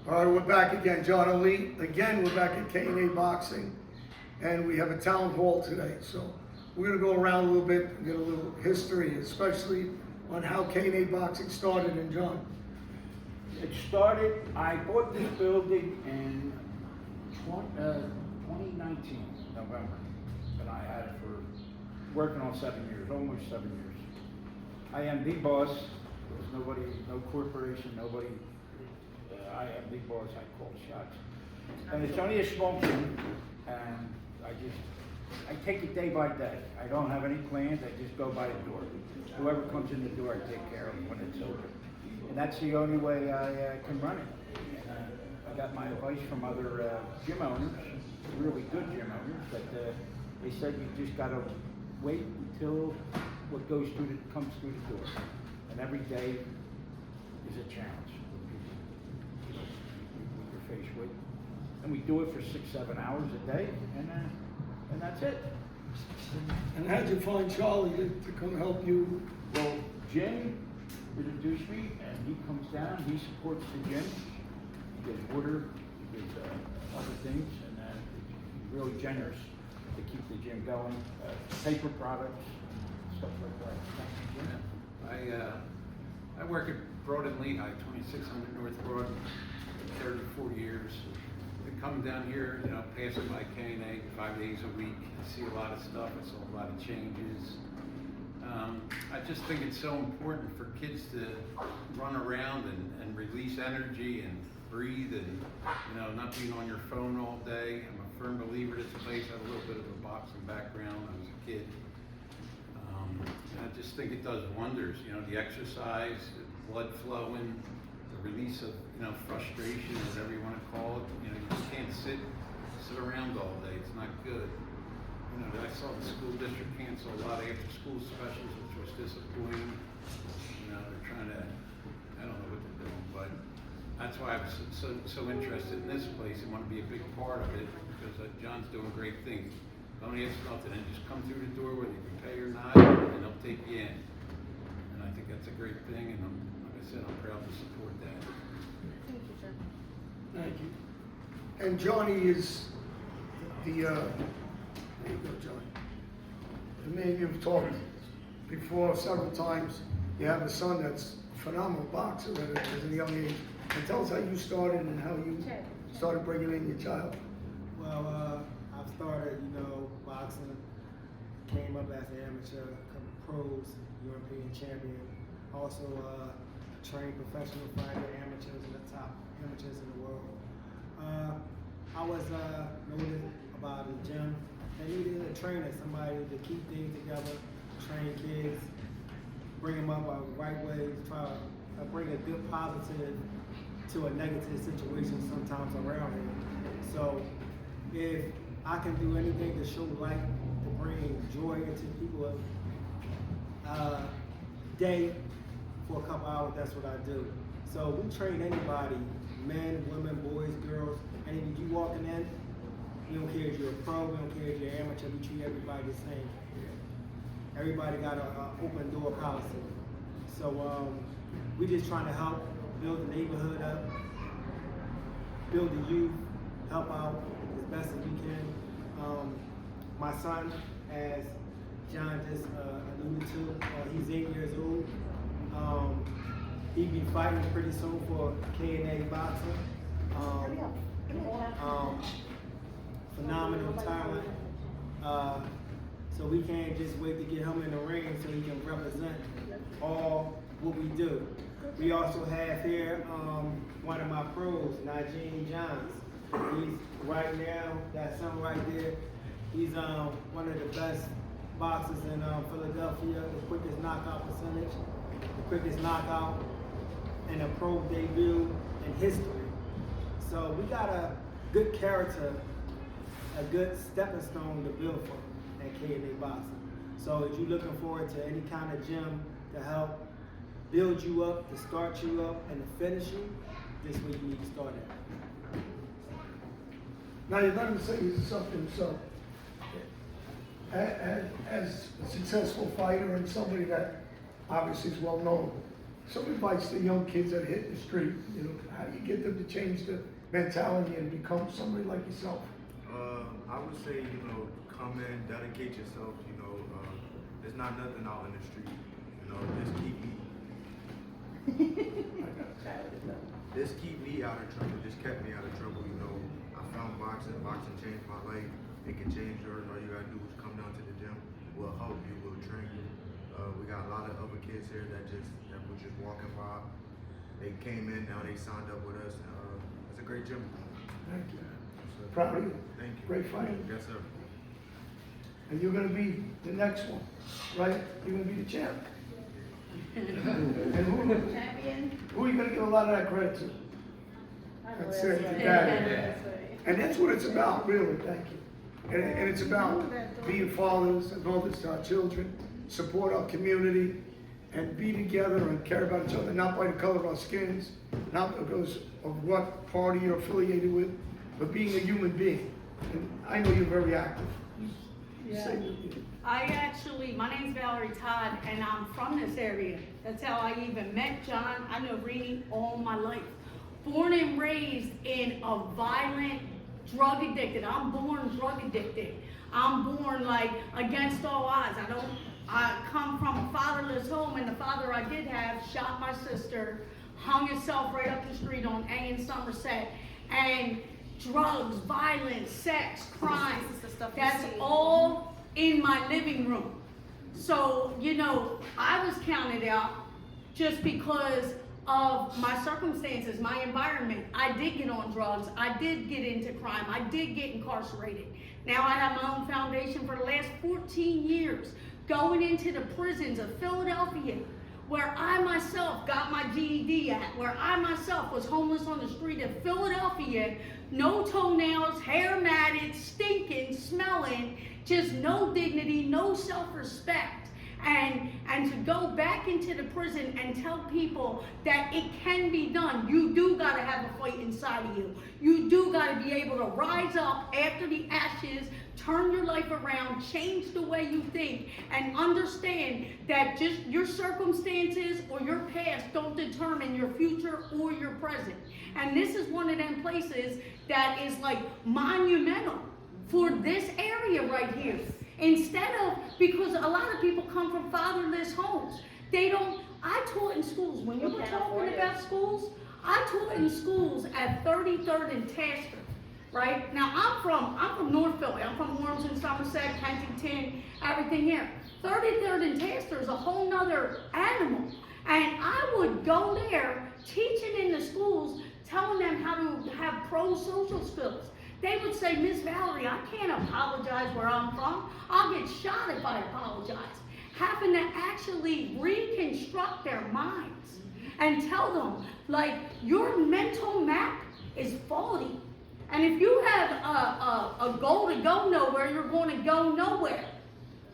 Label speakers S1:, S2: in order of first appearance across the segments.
S1: All right, we're back again. John Alite. Again, we're back at K&A Boxing, and we have a town hall today. So we're going to go around a little bit and get a little history, especially on how K&A Boxing started. And John.
S2: It started, I bought this building in 2019, November, and I had it for working on 7 years, almost 7 years. I am the boss. There's nobody, no corporation, nobody. I am the boss. I call the shots. And it's only a small gym, and I take it day by day. I don't have any plans. I just go by the door. Whoever comes in the door, I take care of when it's open. And that's the only way I can run it. I got my advice from other gym owners, really good gym owners, but they said you just got to wait until what comes through the door. And every day is a challenge you're faced with. And we do it for 6-7 hours a day, and that's it.
S1: And how'd you find Charlie to come help you?
S2: Well, Jim introduced me, and he comes down. He supports the gym. He gives water, he gives other things, and he's really generous to keep the gym going. Paper products, stuff like that.
S3: I work at Broad and Lehigh, 2600 North Broad, 34 years. Been coming down here, passing by K&A 5 days a week. I see a lot of stuff. I saw a lot of changes. I just think it's so important for kids to run around and release energy and breathe and, not being on your phone all day. I'm a firm believer this place. I have a little bit of a boxing background when I was a kid. I just think it does wonders, the exercise, the blood flowing, the release of, frustration, whatever you want to call it. You just can't sit around all day. It's not good. I saw the school district cancel a lot of after-school specials, which was disappointing. They're trying to, I don't know what they're doing, but that's why I was so interested in this place and want to be a big part of it, because John's doing great things. Don't ask nothing, and just come through the door, whether you can pay or not, and they'll take you in. And I think that's a great thing, and like I said, I'm proud to support that.
S4: Thank you, sir.
S1: Thank you. And Johnny is there you go, Johnny. The man you've talked before several times. You have a son that's a phenomenal boxer at a young age. And tell us how you started and how you started bringing in your child.
S5: Well, I started, boxing. Came up as an amateur, a couple pros, European champion. Also, trained professional fighter, amateurs and the top amateurs in the world. I was noted about the gym. They needed a trainer, somebody to keep things together, train kids, bring them up the right way, try to bring a good positive to a negative situation sometimes around here. So if I can do anything to show light, to bring joy into people's day for a couple hours, that's what I do. So we train anybody, men, women, boys, girls, and you walking in, we don't care if you're a pro, we don't care if you're amateur, we treat everybody the same. Everybody got an open door policy. So we just trying to help build the neighborhood up, build the youth, help out as best as we can. My son, as John just alluded to, he's 8 years old. He'll be fighting pretty soon for K&A Boxing. Phenomenal talent. So we can't just wait to get him in the ring so he can represent all what we do. We also have here one of my pros, Najee Johns. He's right now, that son right there, he's one of the best boxers in Philadelphia, the quickest knockout percentage, the quickest knockout, and a pro debut in history. So we got a good character, a good stepping stone to build from at K&A Boxing. So if you're looking forward to any kind of gym to help build you up, to start you up, and to finish you, this is where you need to start at.
S1: Now you're not going to say something, so as a successful fighter and somebody that obviously is well known, some advice to young kids that hit the street, you know, how do you get them to change the mentality and become somebody like yourself?
S4: I would say, you know, come in, dedicate yourself, you know, there's not nothing out in the street, you know, this keep me out of trouble, just kept me out of trouble, you know. I found boxing changed my life, it can change yours, all you gotta do is come down to the gym, we'll help you, we'll train you. We got a lot of other kids here that were just walking by, they came in, now they signed up with us, it's a great gym.
S1: Thank you. Proud of you.
S4: Thank you.
S1: Great fight.
S4: Yes, sir.
S1: And you're gonna be the next one, right? You're gonna be the champ. And
S6: Champion.
S1: who are you gonna give a lot of that credit to? That's it, your dad. And that's what it's about, really, thank you. And it's about being fathers and mothers to our children, support our community, and be together and care about each other, not by the color of our skins, not because of what party you're affiliated with, but being a human being. And I know you're very active.
S6: Yeah. My name's Valerie Todd, and I'm from this area. That's how I even met John. I know Rini all my life. Born and raised in a violent, drug addicted. I'm born drug addicted. I'm born like against all odds. I come from a fatherless home, and the father I did have shot my sister, hung himself right up the street on A in Somerset, and drugs, violence, sex, crime, that's all in my living room. So, you know, I was counted out just because of my circumstances, my environment. I did get on drugs, I did get into crime, I did get incarcerated. Now I have my own foundation for the last 14 years, going into the prisons of Philadelphia, where I myself got my GED at, where I myself was homeless on the street of Philadelphia, no toenails, hair matted, stinking, smelling, just no dignity, no self-respect. And to go back into the prison and tell people that it can be done. You do gotta have a fight inside of you. You do gotta be able to rise up after the ashes, turn your life around, change the way you think, and understand that just your circumstances or your past don't determine your future or your present. And this is one of them places that is like monumental for this area right here. Instead of, because a lot of people come from fatherless homes. I taught in schools. When you were talking about schools, I taught in schools at 33rd and Tasker, right? Now I'm from North Philly. I'm from Warrenton, Somerset, Kensington, everything here. 33rd and Tasker is a whole nother animal. And I would go there teaching in the schools, telling them how to have pro-social skills. They would say, Miss Valerie, I can't apologize where I'm from. I'll get shot if I apologize. Having to actually reconstruct their minds and tell them, like, your mental map is faulty. And if you have a goal to go nowhere, you're going to go nowhere.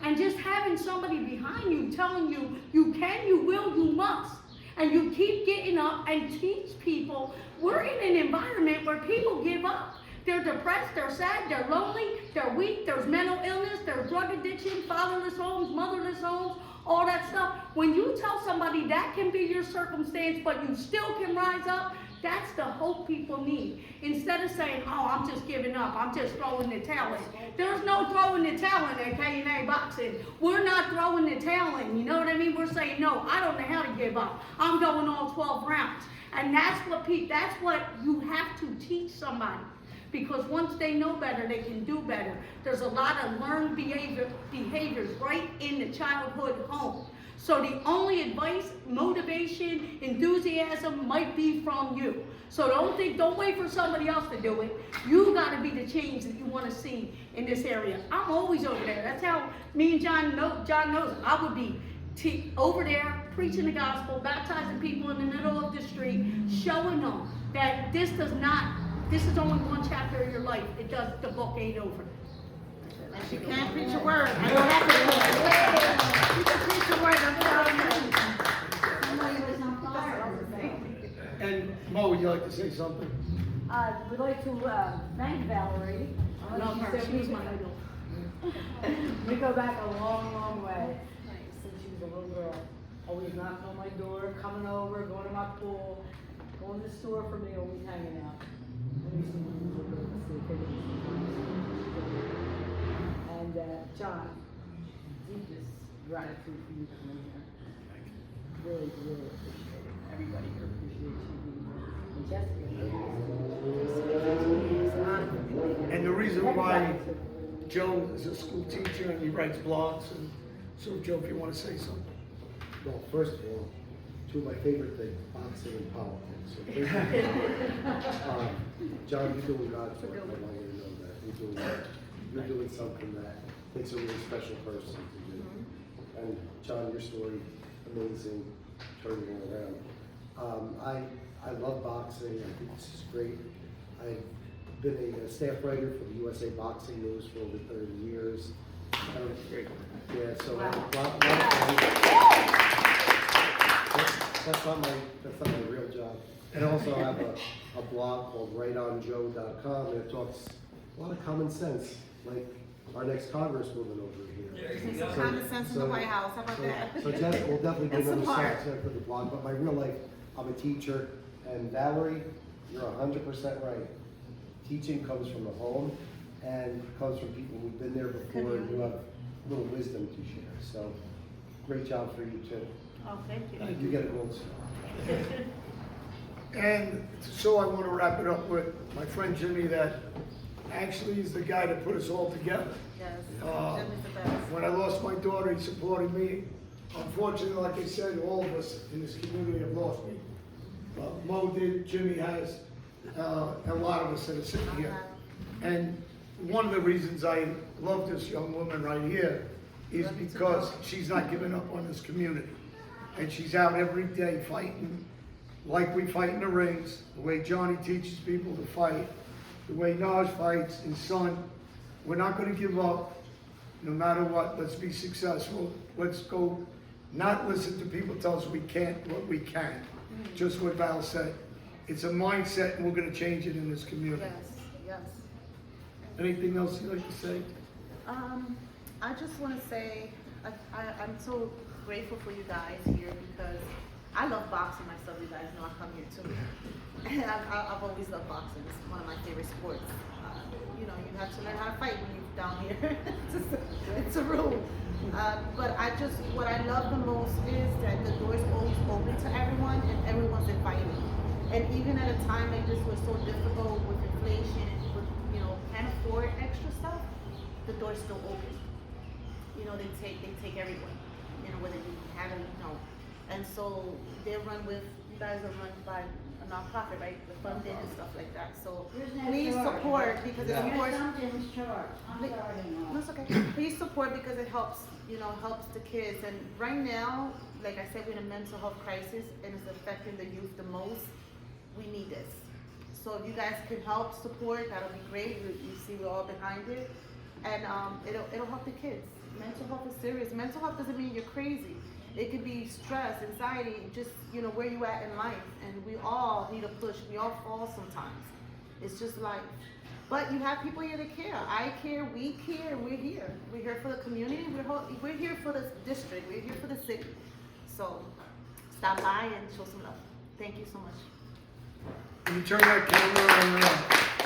S6: And just having somebody behind you telling you, you can, you will, you must. And you keep getting up and teach people. We're in an environment where people give up. They're depressed, they're sad, they're lonely, they're weak, there's mental illness, there's drug addiction, fatherless homes, motherless homes, all that stuff. When you tell somebody that can be your circumstance, but you still can rise up, that's the hope people need. Instead of saying, oh, I'm just giving up, I'm just throwing the towel in. There's no throwing the towel in at K&A boxing. We're not throwing the towel in, you know what I mean? We're saying, no, I don't know how to give up. I'm going all 12 rounds. And that's what you have to teach somebody. Because once they know better, they can do better. There's a lot of learned behaviors right in the childhood home. So the only advice, motivation, enthusiasm might be from you. So don't wait for somebody else to do it. You gotta be the change that you wanna see in this area. I'm always over there. That's how me and John knows it. I would be over there preaching the gospel, baptizing people in the middle of the street, showing them that this is only one chapter of your life. The book ain't over.
S7: And she can't preach a word. I know that. She can preach a word.
S6: Somebody was on fire.
S1: And Mo, would you like to say something?
S8: We'd like to thank Valerie.
S6: I love her. She was my idol.
S8: We go back a long, long way since she was a little girl. always knocking on my door, coming over, going to my pool, going to the store for me, always hanging out. Let me see if we can go to see if they can see. And, John, deepest gratitude for you coming here. Really, really appreciate it. Everybody here appreciates you being here. And Jessica.
S1: And the reason why Joe is a school teacher and he writes blogs, and so Joe, if you want to say something.
S9: Well, first of all, two of my favorite things, boxing and politics. So thank you. John, you're doing God's work. I want you to know that. You're doing something that takes a really special person to do. And John, your story, amazing, turning it around. I love boxing. I think this is great. I've been a staff writer for the USA Boxing News for over 30 years.
S1: Great.
S9: Yeah, so that's not my real job. And also I have a blog called rightonjoe.com, and it talks a lot of common sense, like our next congresswoman over here.
S7: Some common sense in the White House, how about that?
S9: So Jeff will definitely be
S7: And
S9: another
S7: support.
S9: section for the blog, but my real life, I'm a teacher, and Valerie, you're 100% right. Teaching comes from the home, and comes from people who've been there before, and who have a little wisdom to share. So, great job for you too.
S6: Oh, thank you.
S9: You get a gold star.
S1: And so I want to wrap it up with my friend Jimmy, that actually is the guy that put us all together.
S7: Yes,
S1: Uh,
S7: Jimmy's the best.
S1: When I lost my daughter, he supported me. Unfortunately, like I said, all of us in this community have lost people. Mo did, Jimmy has, a lot of us that are sitting here. And one of the reasons I love this young woman right here is because she's not giving up on this community. And she's out every day fighting, like we fight in the rings, the way Johnny teaches people to fight, the way Naj fights, his son. We're not gonna give up, no matter what. Let's be successful. Let's go, not listen to people tell us we can't what we can. Just what Val said. It's a mindset, and we're gonna change it in this community.
S7: Yes, yes.
S1: Anything else you'd like to say?
S7: I just want to say, I'm so grateful for you guys here because I love boxing myself. You guys know I come here too. And I've always loved boxing. It's one of my favorite sports. You know, you have to learn how to fight when you're down here. It's a rule. But what I love the most is that the door is always open to everyone and everyone's invited. And even at a time like this was so difficult with inflation, with, you know, can't afford extra stuff, the door's still open. You know, they take everyone, you know, whether you have it, you know. And so you guys are run by a nonprofit, right? The funding and stuff like that. So please support because it supports.
S8: Something's charged. I'm sorry,
S7: No, it's okay. Please support because it helps, you know, helps the kids. And right now, like I said, we're in a mental health crisis and it's affecting the youth the most. We need this. So if you guys can help support, that'll be great. You see we're all behind it. And it'll help the kids. Mental health is serious. Mental health doesn't mean you're crazy. It could be stress, anxiety, just, you know, where you at in life. And we all need a push. We all fall sometimes. It's just life. But you have people here that care. I care, we care, we're here. We're here for the community. We're here for the district. We're here for the city. So stop by and show some love. Thank you so much.
S1: Can you turn that camera on?